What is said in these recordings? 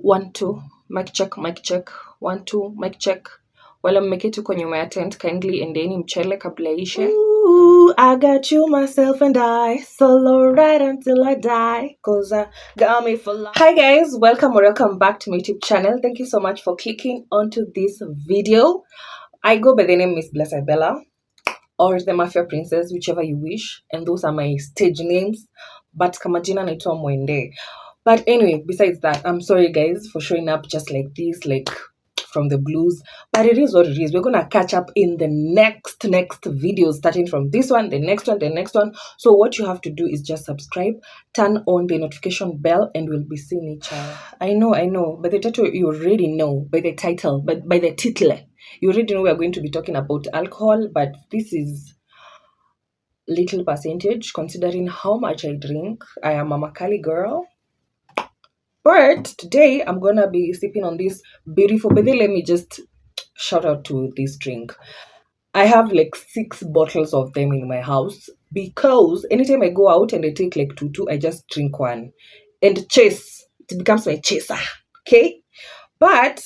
1 2 mic check mic check 1 2 mic check. Wala mmeketi kwa nyuma ya tent, kindly endeni mchele kabla ishe. Ooh, I got you, myself and I, solo right until I die, cause I got me for life. Hi guys, welcome or welcome back to my YouTube channel. Thank you so much for clicking onto this video. I go by the name Miss Blessed Bella or the Mafia Princess, whichever you wish, and those are my stage names, but kamajina naitwa Mwende. But anyway, besides that, I'm sorry guys for showing up just like this, like from the blues, but it is what it is. We're gonna catch up in the next videos, starting from this one, the next one. So what you have to do is just subscribe, turn on the notification bell, and we'll be seeing each other. I know by the title you already know, by the title, but by the title you already know we're going to be talking about alcohol, but this is little percentage considering how much I drink. I am a Makali girl. But today I'm gonna be sipping on this beautiful, but then let me just shout out to this drink. I have like 6 bottles of them in my house because anytime I go out and I take like two, I just drink one and chase. It becomes my chaser. Okay? But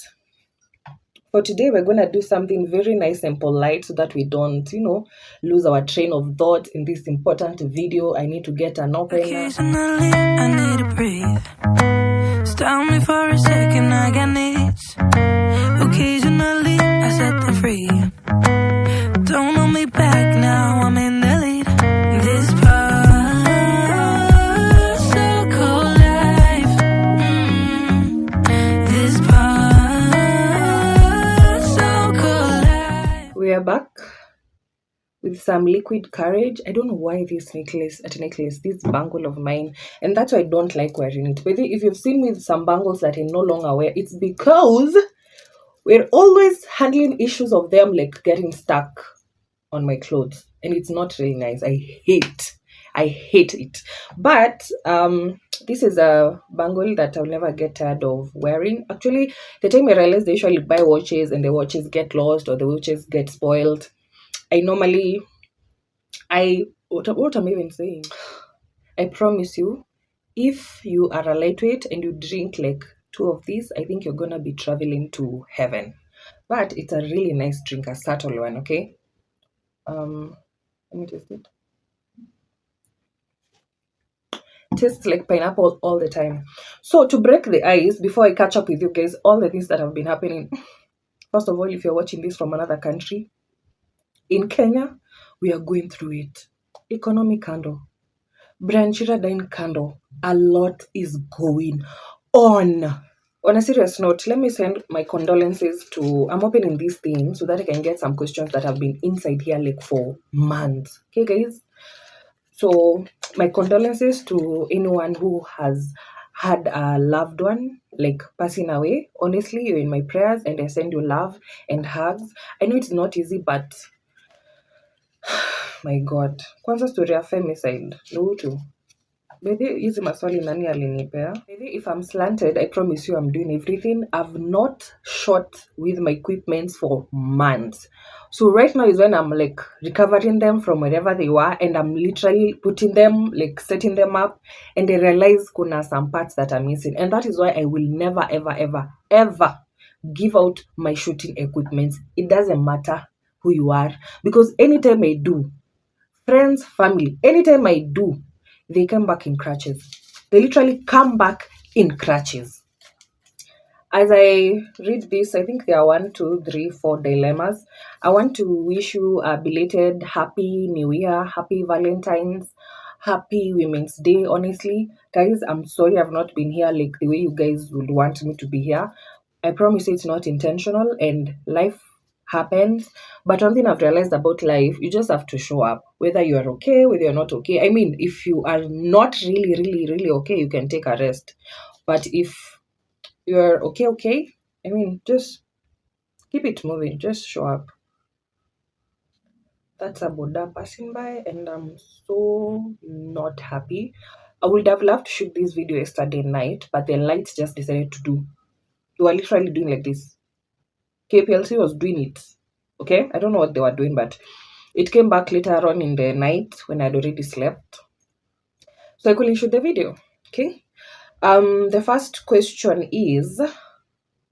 for today, we're gonna do something very nice and polite so that we don't, lose our train of thought in this important video. I need to get an opener. Occasionally, I need to breathe. Stop me for a second, I got needs. Occasionally, I set them free. Don't hold me back now, I'm in the lead. This part, so cold life. This part, so cold life. We are back with some liquid courage. I don't know why this necklace, this bangle of mine, and that's why I don't like wearing it. But if you've seen me with some bangles that I no longer wear, it's because we're always handling issues of them like getting stuck on my clothes, and it's not really nice. I hate it. But this is a bangle that I'll never get tired of wearing. Actually, the time I realized they usually buy watches and the watches get lost or the watches get spoiled, what am I even saying? I promise you, if you are a lightweight and you drink like 2 of these, I think you're gonna be traveling to heaven. But it's a really nice drink, a subtle one, okay? Let me taste it. Tastes like pineapple all the time. So to break the ice, before I catch up with you guys, all the things that have been happening. First of all, if you're watching this from another country, in Kenya, we are going through it. Economic candle, Branchira Dine candle. A lot is going on. On a serious note, let me send my condolences to, I'm opening this thing so that I can get some questions that have been inside here like for months. Okay, guys? So my condolences to anyone who has had a loved one like passing away. Honestly, you're in my prayers and I send you love and hugs. I know it's not easy, but my God. Kwanza story ya femicide. Lutu. Maybe hizi maswali nani alinipea. Maybe if I'm slanted, I promise you I'm doing everything. I've not shot with my equipments for months. So right now is when I'm like recovering them from wherever they were, and I'm literally putting them, like setting them up, and I realize kuna some parts that are missing. And that is why I will never, ever give out my shooting equipment. It doesn't matter who you are, because anytime I do, friends, family, anytime I do, they come back in crutches. They literally come back in crutches. As I read this, I think there are 1, 2, 3, 4 dilemmas. I want to wish you a belated Happy New Year, Happy Valentine's, Happy Women's Day. Honestly, guys, I'm sorry I've not been here like the way you guys would want me to be here. I promise you it's not intentional, and life happens. But one thing I've realized about life, you just have to show up, whether you are okay, whether you're not okay. I mean, if you are not really okay, you can take a rest. But if you're okay, I mean, just keep it moving, just show up. That's a Buddha passing by, and I'm so not happy. I would have loved to shoot this video yesterday night, but the lights just decided to do. They were literally doing like this. KPLC was doing it. Okay, I don't know what they were doing, but it came back later on in the night when I'd already slept, so I couldn't shoot the video. Okay, The first question is,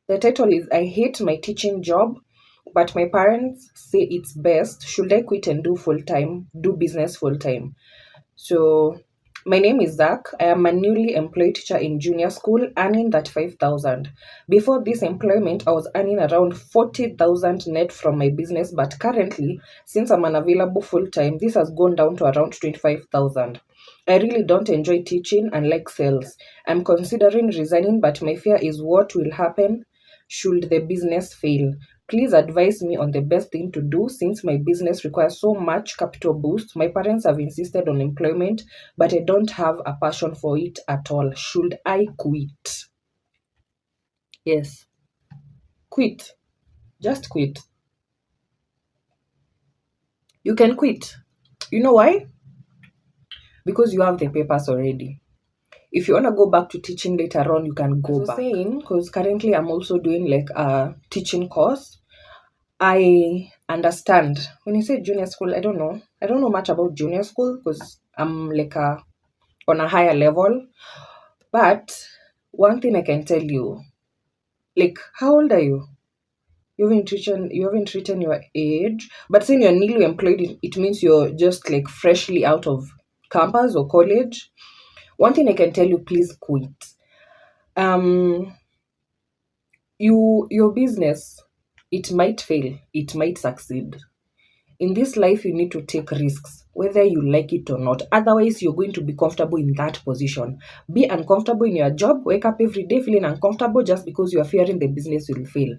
the title is, I hate my teaching job, but my parents say it's best. Should I quit and do business full time? So, my name is Zach. I am a newly employed teacher in junior school, earning that 5,000. Before this employment, I was earning around 40,000 net from my business, but currently, since I'm unavailable full time, this has gone down to around 25,000. I really don't enjoy teaching and like sales. I'm considering resigning, but my fear is what will happen should the business fail. Please advise me on the best thing to do since my business requires so much capital boost. My parents have insisted on employment, but I don't have a passion for it at all. Should I quit? Yes, quit. Just quit. You can quit. You know why? Because you have the papers already. If you want to go back to teaching later on, you can go back. Because currently I'm also doing like a teaching course. I understand. When you say junior school, I don't know. I don't know much about junior school because I'm like on a higher level. But one thing I can tell you, like, how old are you? You haven't written your age. But saying you're newly employed, it means you're just like freshly out of campus or college. One thing I can tell you, please quit. Um your business, it might fail, it might succeed. In this life, you need to take risks, whether you like it or not. Otherwise, you're going to be comfortable in that position. Be uncomfortable in your job. Wake up every day feeling uncomfortable just because you are fearing the business will fail.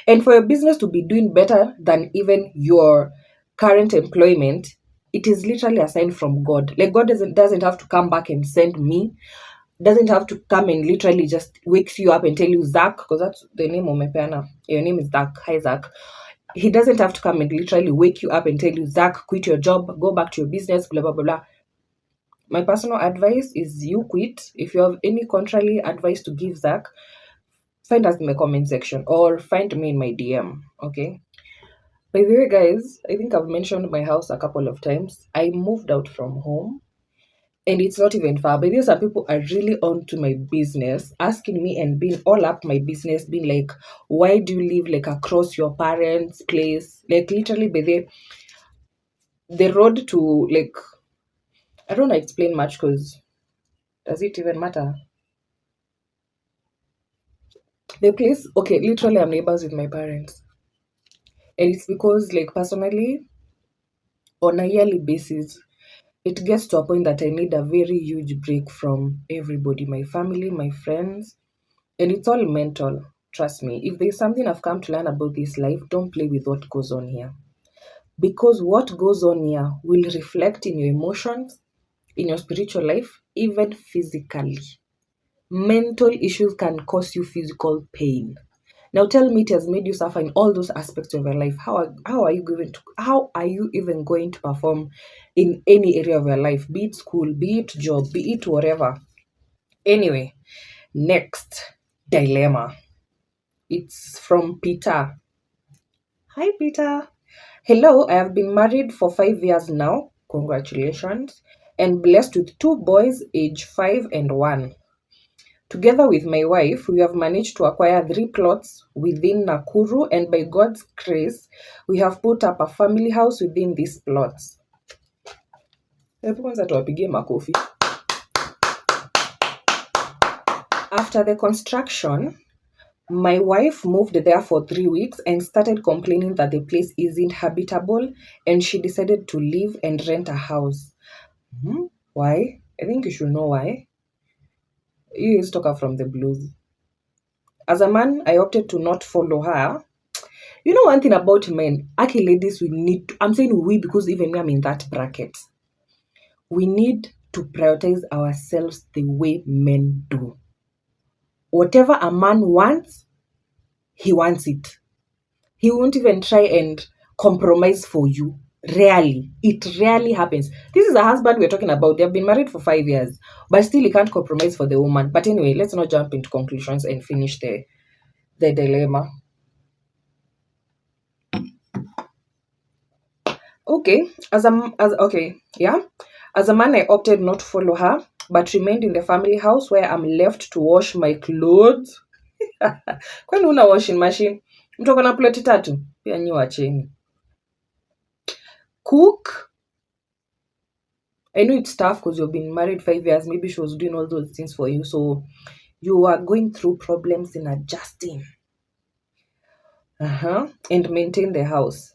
And for your business to be doing better than even your current employment, it is literally a sign from God. Like God doesn't have to come back and send me, doesn't have to come and literally just wakes you up and tell you, Zach, because that's the name of my piano. Your name is Zach. Hi, Zach. He doesn't have to come and literally wake you up and tell you, Zach, quit your job, go back to your business, blah, blah, blah, blah. My personal advice is you quit. If you have any contrary advice to give Zach, find us in the comment section or find me in my DM, okay? By the way, guys, I think I've mentioned my house a couple of times. I moved out from home and it's not even far. But some people are really onto my business, asking me and being all up my business, being like, why do you live like across your parents' place? Like literally by the road to like, I don't know explain much because does it even matter? The place, okay, literally I'm neighbors with my parents. And it's because like personally, on a yearly basis, it gets to a point that I need a very huge break from everybody, my family, my friends, and it's all mental. Trust me. If there's something I've come to learn about this life, don't play with what goes on here. Because what goes on here will reflect in your emotions, in your spiritual life, even physically. Mental issues can cause you physical pain. Now tell me it has made you suffer in all those aspects of your life. How are you even going to perform in any area of your life? Be it school, be it job, be it whatever. Anyway, next dilemma. It's from Peter. Hi Peter. Hello, I have been married for 5 years now. Congratulations. And blessed with two boys, age 5 and 1. Together with my wife, we have managed to acquire 3 plots within Nakuru, and by God's grace, we have put up a family house within these plots. After the construction, my wife moved there for 3 weeks and started complaining that the place isn't habitable, and she decided to leave and rent a house. Why? I think you should know why. You is talker from the blues. As a man, I opted to not follow her. You know one thing about men, actually ladies, we need to, I'm saying we because even me, I'm in that bracket. We need to prioritize ourselves the way men do. Whatever a man wants, he wants it. He won't even try and compromise for you. Rarely. It rarely happens. This is a husband we're talking about. They've been married for 5 years, but still he can't compromise for the woman. But anyway, let's not jump into conclusions and finish the dilemma. Okay, as a man, I opted not to follow her. but remained in the family house where I'm left to wash my clothes. Kwani una washing machine? Mtu ako na ploti 3? Pia nyi wacheni. Cook. I know it's tough because you've been married 5 years. Maybe she was doing all those things for you. So you are going through problems in adjusting. And maintain the house.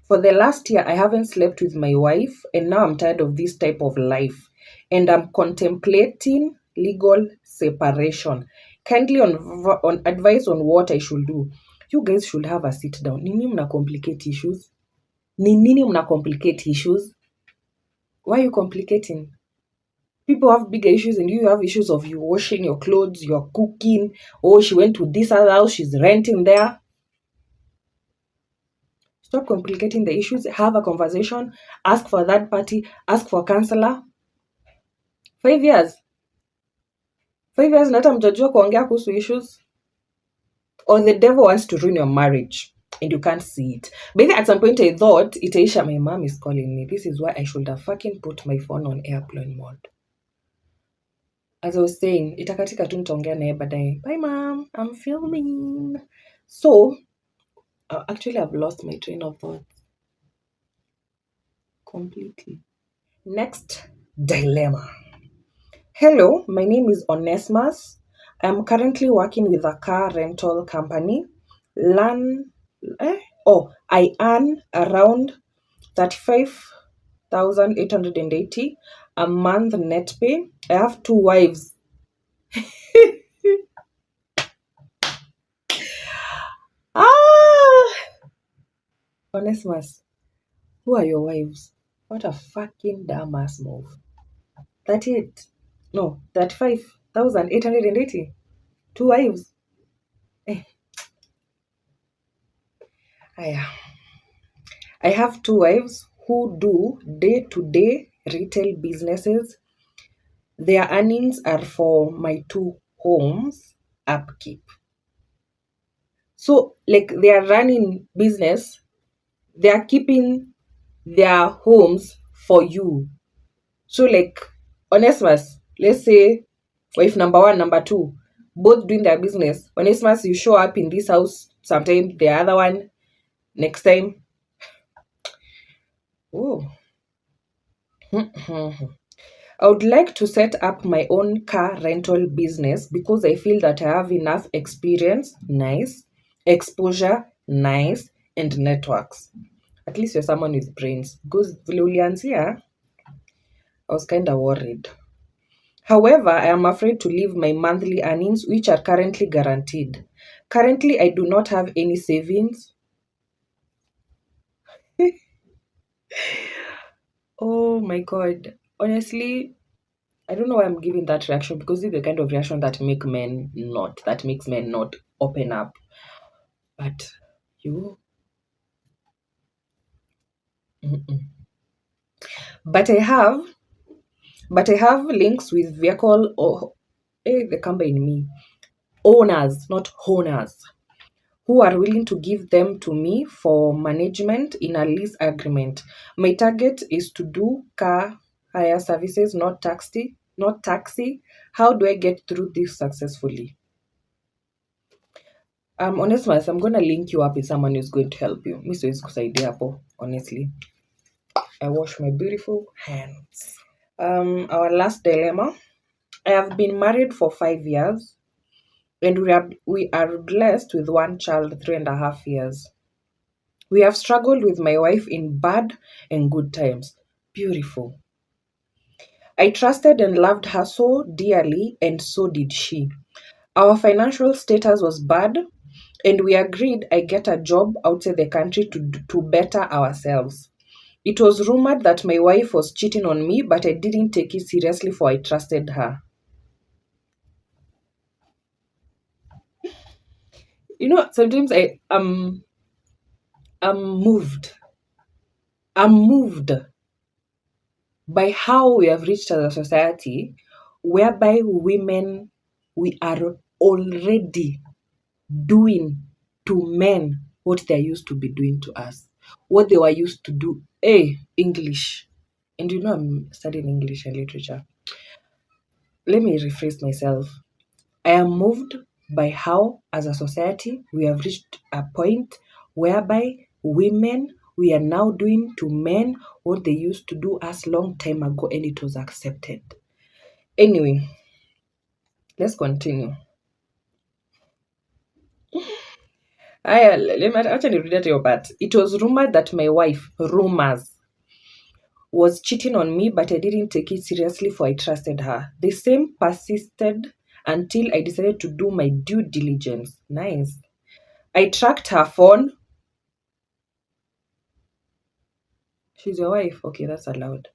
For the last year, I haven't slept with my wife, and now I'm tired of this type of life. And I'm contemplating legal separation. Kindly on advice on what I should do. You guys should have a sit down. Nini mna complicate issues? Nini mna complicate issues? Why are you complicating? People have bigger issues and you have issues of you washing your clothes, you're cooking. Oh, she went to this other house, she's renting there. Stop complicating the issues. Have a conversation. Ask for a third party. Ask for a counselor. 5 years. 5 years na hata mjajua kuongea kuhusu issues. Or the devil wants to ruin your marriage and you can't see it. But at some point I thought, Itaisha, my mom is calling me. This is why I should have fucking put my phone on airplane mode. As I was saying, itakatika tu nitaongea naye baadaye. Bye mom, I'm filming. So, actually I've lost my train of thought. Completely. Next dilemma. Hello, my name is Onesimus. I'm currently working with a car rental company. I earn around 35,880 a month net pay. I have 2 wives. Onesimus, who are your wives? What a fucking dumbass move. 35,880. 2 wives. I have 2 wives who do day-to-day retail businesses. Their earnings are for my 2 homes upkeep. So, like, they are running business. They are keeping their homes for you. So, like, Onesimus, let's say wife number 1, number 2, both doing their business. Onesimus, you show up in this house sometime, the other one next time. Oh. I would like to set up my own car rental business because I feel that I have enough experience, nice, exposure, nice, and networks. At least you're someone with brains. Because Vilianzia, I was kind of worried. However, I am afraid to leave my monthly earnings, which are currently guaranteed. Currently, I do not have any savings. Oh my God. Honestly, I don't know why I'm giving that reaction because it's the kind of reaction that makes men not open up. But you... But I have links with vehicle or the company owners, not owners, who are willing to give them to me for management in a lease agreement. My target is to do car hire services, not taxi. How do I get through this successfully? Onesimus, I'm gonna link you up with someone who's going to help you. Miss idea, honestly. I wash my beautiful hands. Our last dilemma. I have been married for 5 years, and we are blessed with 1 child, 3.5 years. We have struggled with my wife in bad and good times. Beautiful. I trusted and loved her so dearly, and so did she. Our financial status was bad, and we agreed I get a job outside the country to better ourselves. It was rumored that my wife was cheating on me, but I didn't take it seriously for I trusted her. Sometimes I'm moved. I'm moved by how we have reached as a society whereby women, we are already doing to men what they used to be doing to us, what they were used to do. English. And I'm studying English and literature. let me rephrase myself. I am moved by how, as a society, we have reached a point whereby women, we are now doing to men what they used to do us long time ago, and it was accepted. Anyway, let's continue. Let me actually read your part. It was rumored that my wife, was cheating on me, but I didn't take it seriously, for I trusted her. The same persisted until I decided to do my due diligence. Nice. I tracked her phone. She's your wife. Okay, that's allowed.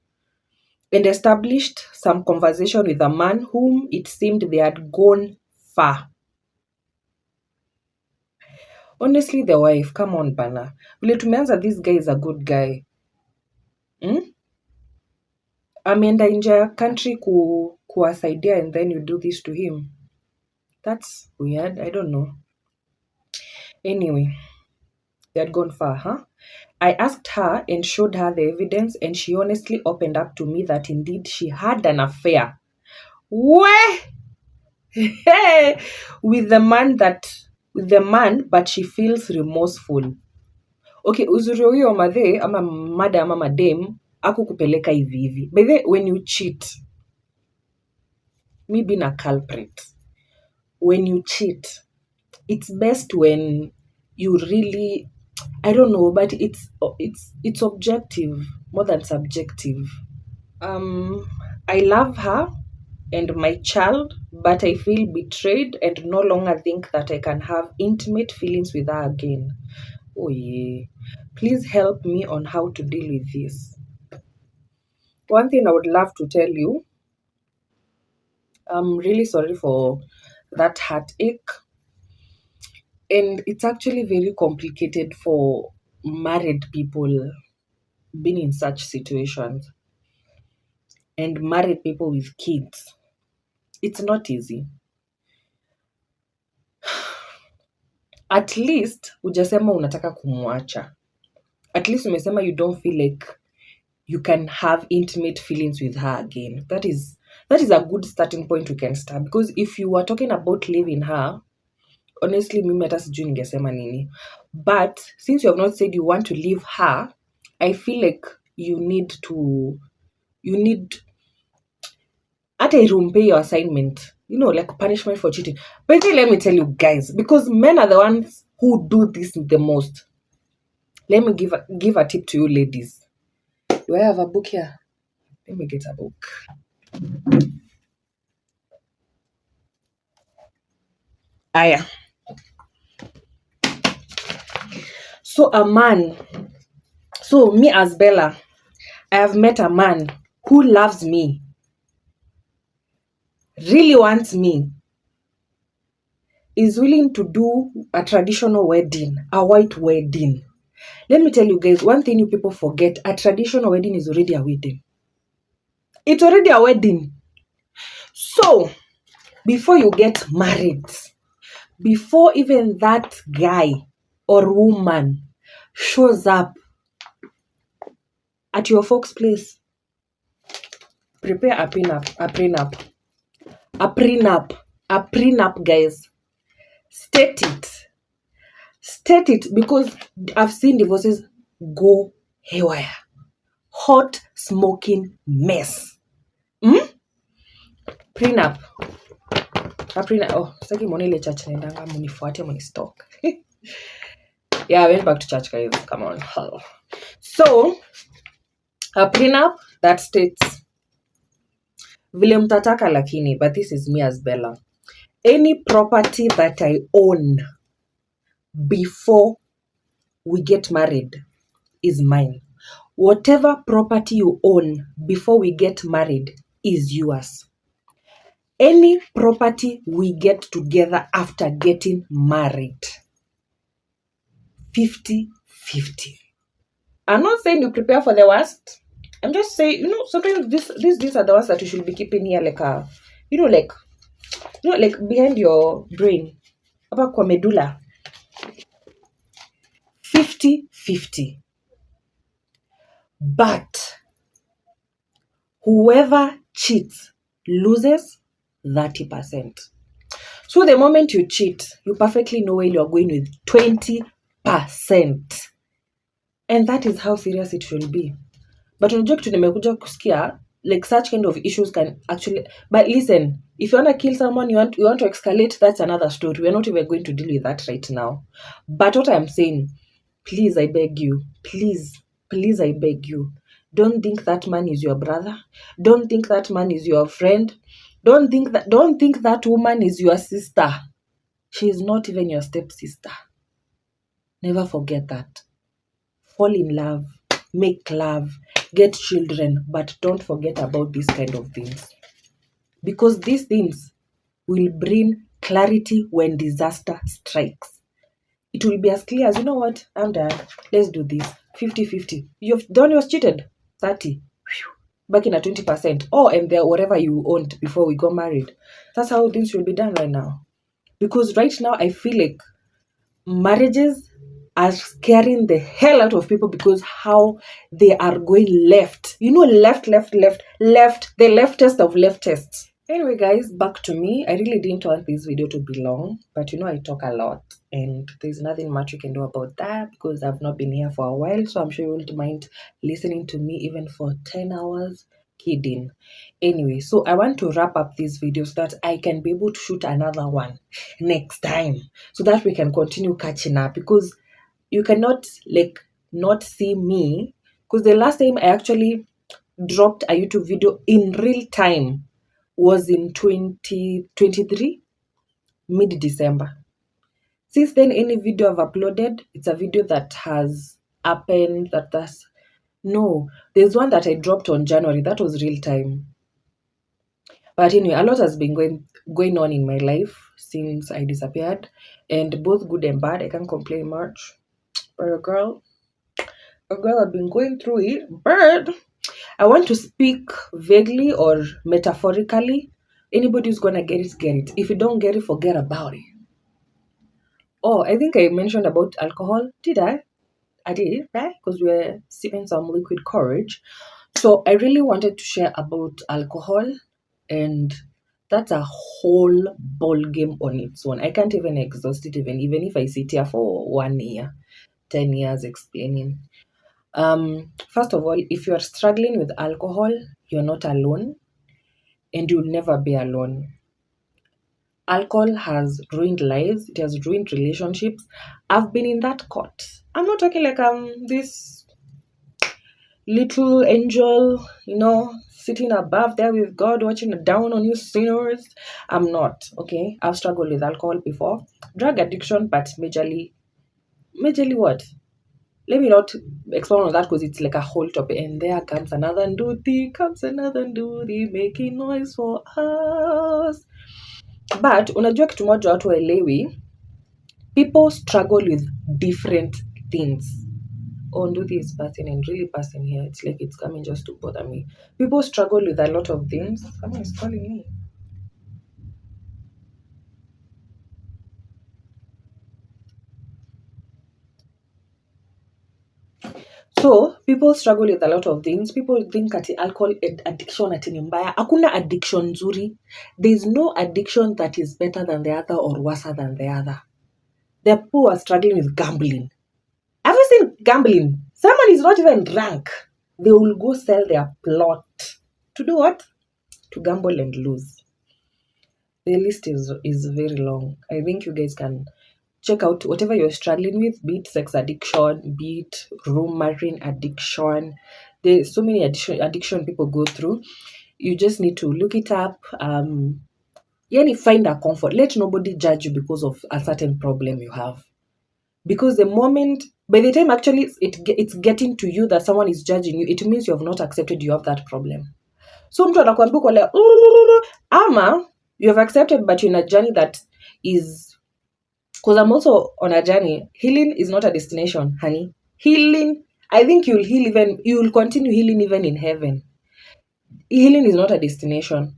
And established some conversation with a man whom it seemed they had gone far. Honestly, the wife, come on, bana. Vile tumeanza, this guy is a good guy. Ameenda nje ya country kuwasaidia, and then you do this to him. That's weird. I don't know. Anyway, they had gone far, huh? I asked her and showed her the evidence, and she honestly opened up to me that indeed she had an affair. Where? with the man, but she feels remorseful. Okay, uzuri huyo madhe ama madam ama madem akukupeleka hivi hivi. By the way, when you cheat, me being a culprit, when you cheat, it's best when you really, I don't know, but it's objective more than subjective. I love her and my child, but I feel betrayed and no longer think that I can have intimate feelings with her again. Oh yeah. Please help me on how to deal with this. One thing I would love to tell you, I'm really sorry for that heartache. And it's actually very complicated for married people being in such situations. And married people with kids. It's not easy. At least hujasema unataka kumwacha. At least umesema you don't feel like you can have intimate feelings with her again. That is a good starting point we can start, because if you were talking about leaving her, honestly mimi hata sijui ningesema nini. But since you have not said you want to leave her, I feel like you need hata irumpe your assignment, like punishment for cheating. But let me tell you guys, because men are the ones who do this the most. Let me give a tip to you ladies. Do I have a book here? Let me get a book. Aya. So me as Bella, I have met a man who loves me, really wants me, is willing to do a traditional wedding, a white wedding. Let me tell you guys, one thing you people forget, a traditional wedding is already a wedding. It's already a wedding. So, before you get married, before even that guy or woman shows up at your folks' place, prepare a prenup, guys. State it, because I've seen divorces go haywire. Hot smoking mess. Prenup. Oh, sitaki muone ile church naendanga, munifuate munistalk. Yeah, I went back to church, guys. Come on. So, a prenup that states vile mtataka lakini, but this is me as Bella. Any property that I own before we get married is mine. Whatever property you own before we get married is yours. Any property we get together after getting married, 50-50. I'm not saying you prepare for the worst. I'm just saying, sometimes these are the ones that you should be keeping here, like like behind your brain, about kwa medulla. 50-50. But whoever cheats loses, 30%. So the moment you cheat, you perfectly know where you're going with 20%. And that is how serious it should be. But unajua kitu nimekuja kusikia, like such kind of issues can actually, but listen, if you want to kill someone, you want to escalate, that's another story. We're not even going to deal with that right now. But what I'm saying, please, I beg you, please, I beg you, don't think that man is your brother. Don't think that man is your friend. Don't think that woman is your sister. She is not even your stepsister. Never forget that. Fall in love, make love, get children, but don't forget about these kind of things. Because these things will bring clarity when disaster strikes. It will be as clear as, you know what, I'm done. Let's do this. 50-50. You've done yours, cheated. 30. Back in at 20%. And there whatever you owned before we got married. That's how things will be done right now. Because right now I feel like marriages are scaring the hell out of people because how they are going left. Left, the leftist of leftists. Anyway, guys, back to me. I really didn't want this video to be long, but I talk a lot, and there's nothing much you can do about that because I've not been here for a while, so I'm sure you won't mind listening to me even for 10 hours. Kidding. Anyway, so I want to wrap up this video so that I can be able to shoot another one next time so that we can continue catching up, because you cannot not see me, because the last time I actually dropped a YouTube video in real time was in 2023 mid-December. Since then, any video I've uploaded, it's a video that has happened, there's one that I dropped on January. That was real time. But anyway, a lot has been going on in my life since I disappeared, and both good and bad. I can't complain much. But a girl I've been going through it, but I want to speak vaguely or metaphorically. Anybody who's gonna get it, get it. If you don't get it, forget about it. I think I mentioned about alcohol. Did I? I did, right? Because we're sipping some liquid courage. So I really wanted to share about alcohol, and that's a whole ball game on its own. I can't even exhaust it, even if I sit here for 1 year, 10 years explaining. First of all, if you are struggling with alcohol, you're not alone, and you'll never be alone. Alcohol has ruined lives. It has ruined relationships. I've been in that court. I'm not talking like I'm this little angel, sitting above there with God, watching down on you sinners. I'm not, okay? I've struggled with alcohol before. Drug addiction, but majorly what? Let me not expound on that because it's like a whole topic. And there comes another nduthi, making noise for us. But unajua kitu moja watu waelewi, people struggle with different things. Nduthi is passing and really passing here. It's like it's coming just to bother me. People struggle with a lot of things. Someone is calling me. So people struggle with a lot of things. People think ati alcohol addiction ati ni mbaya. Hakuna addiction nzuri. There is no addiction that is better than the other or worse than the other. There are people who are struggling with gambling. Have you seen gambling? Someone is not even drunk. They will go sell their plot. To do what? To gamble and lose. The list is very long. I think you guys can check out whatever you're struggling with, be it sex addiction, be it room addiction. There's so many addiction people go through. You just need to look it up. Find a comfort. Let nobody judge you because of a certain problem you have. Because by the time actually it's getting to you that someone is judging you, it means you have not accepted you have that problem. So mtu anakuambia kwa like, ama you have accepted but you're in a journey that is, because I'm also on a journey. Healing is not a destination, honey. Healing, I think you'll continue healing even in heaven. Healing is not a destination.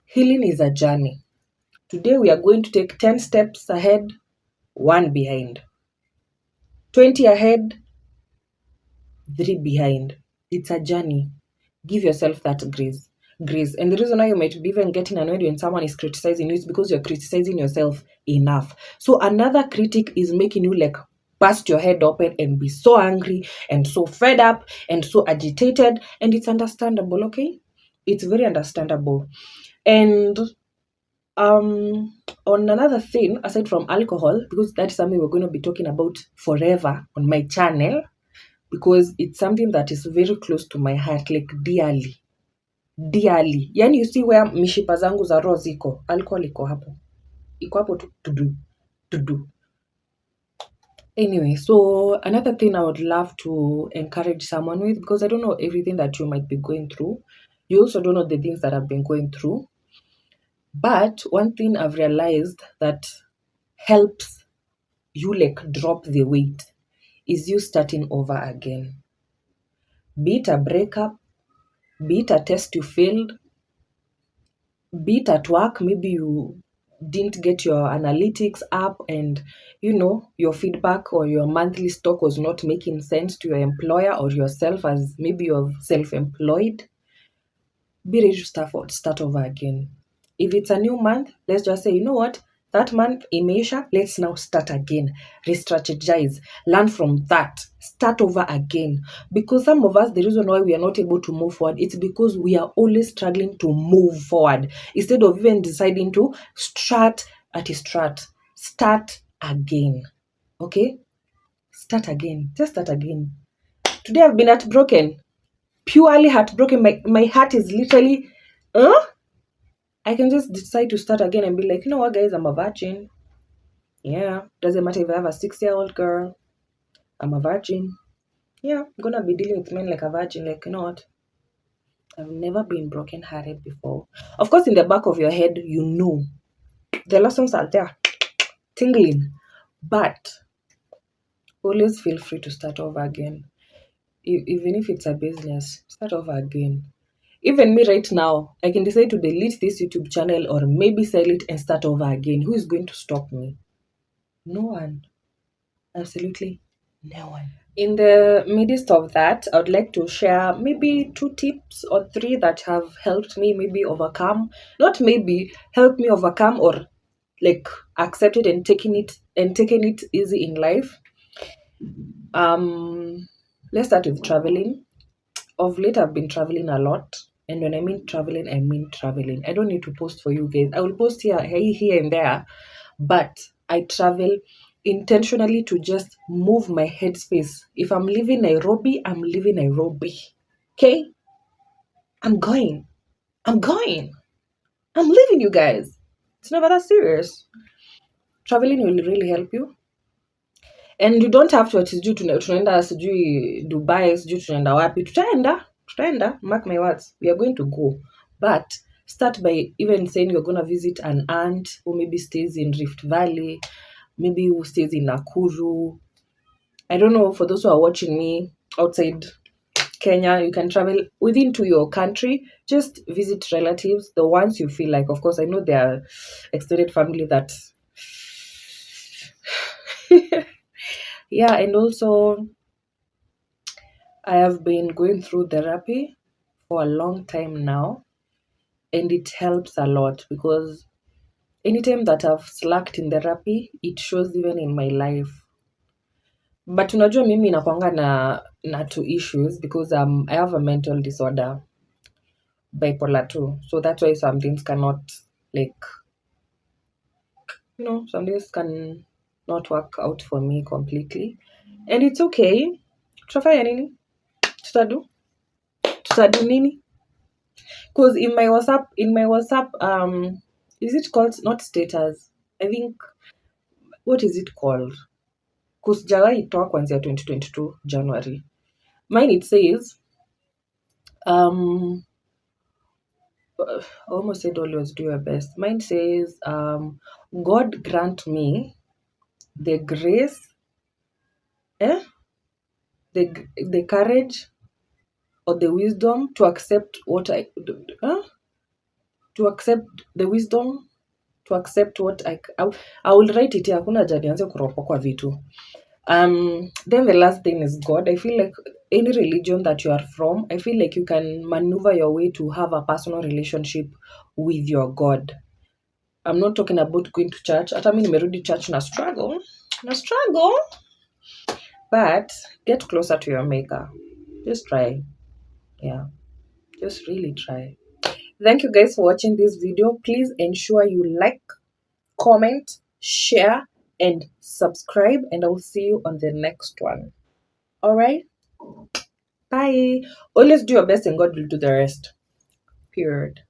Healing is a journey. Today we are going to take 10 steps ahead, 1 behind. 20 ahead, 3 behind. It's a journey. Give yourself that grace. grace. And the reason why you might be even getting annoyed when someone is criticizing you is because you're criticizing yourself enough. So another critic is making you like bust your head open and be so angry and so fed up and so agitated, and it's understandable. Okay, it's very understandable. And on another thing aside from alcohol, because that's something we're going to be talking about forever on my channel, because it's something that is very close to my heart, like dearly. Yani you see where mishipa zangu za roho ziko, alcohol iko hapo tu to do. Anyway, so another thing I would love to encourage someone with, because I don't know everything that you might be going through, you also don't know the things that I've been going through, but one thing I've realized that helps you like drop the weight is you starting over again. Be it a breakup, be it a test you failed, be it at work, maybe you didn't get your analytics up and your feedback or your monthly stock was not making sense to your employer or yourself, as maybe you're self-employed. Be ready to start over again. If it's a new month, let's just say, you know what, that month imeisha, let's now start again, re-strategize, learn from that, start over again. Because some of us, the reason why we are not able to move forward, it's because we are always struggling to move forward instead of even deciding to start again. Okay, start again, just start again. Today I've been heartbroken, purely heartbroken. My heart is literally I can just decide to start again and be like, you know what, guys, I'm a virgin. Yeah, doesn't matter if I have a 6-year-old girl. I'm a virgin. Yeah, I'm gonna be dealing with men like a virgin. Like, you know what? I've never been broken-hearted before. Of course, in the back of your head, you know the lessons are there, tingling. But always feel free to start over again. Even if it's a business, start over again. Even me right now, I can decide to delete this YouTube channel or maybe sell it and start over again. Who is going to stop me? No one. Absolutely no one. In the midst of that, I would like to share maybe 2 tips or 3 that have helped me maybe overcome, not maybe, help me overcome or like accept it and taking it easy in life. Let's start with traveling. Of late, I've been traveling a lot. And when I mean traveling, I mean traveling. I don't need to post for you guys. I will post here and there. But I travel intentionally to just move my headspace. If I'm leaving Nairobi, I'm leaving Nairobi. Okay? I'm going. I'm leaving, you guys. It's never that serious. Traveling will really help you. And you don't have to ati sijui tunaenda sijui Dubai, sijui tunaenda wapi. Tutaenda, mark my words. We are going to go. But start by even saying you're going to visit an aunt who maybe stays in Rift Valley, maybe who stays in Nakuru. I don't know, for those who are watching me outside Kenya, you can travel within to your country, just visit relatives, the ones you feel like. Of course, I know there are extended family that yeah. And also, I have been going through therapy for a long time now, and it helps a lot because anytime that I've slacked in therapy, it shows even in my life. But unajua mimi nakwanga na 2 issues because I have a mental disorder, bipolar 2. So that's why some things cannot, like, some things can not work out for me completely. And it's okay. Tutafanya nini? Tutadu nini? Because in my WhatsApp, is it called, not status? I think, what is it called? Because sijawahi toa kuanzia 2022 January. Mine, it says, I almost said always do your best. Mine says, God grant me the grace, the courage or the wisdom to accept what I will write it here. Hakuna haja nianze kuropoka vitu. Then the last thing is God. I feel like any religion that you are from, I feel like you can maneuver your way to have a personal relationship with your God. I'm not talking about going to church. Hata mimi nimerudi church na struggle. But get closer to your maker. Just try. Yeah. Just really try. Thank you guys for watching this video. Please ensure you like, comment, share, and subscribe. And I will see you on the next one. Alright? Bye. Always do your best and God will do the rest. Period.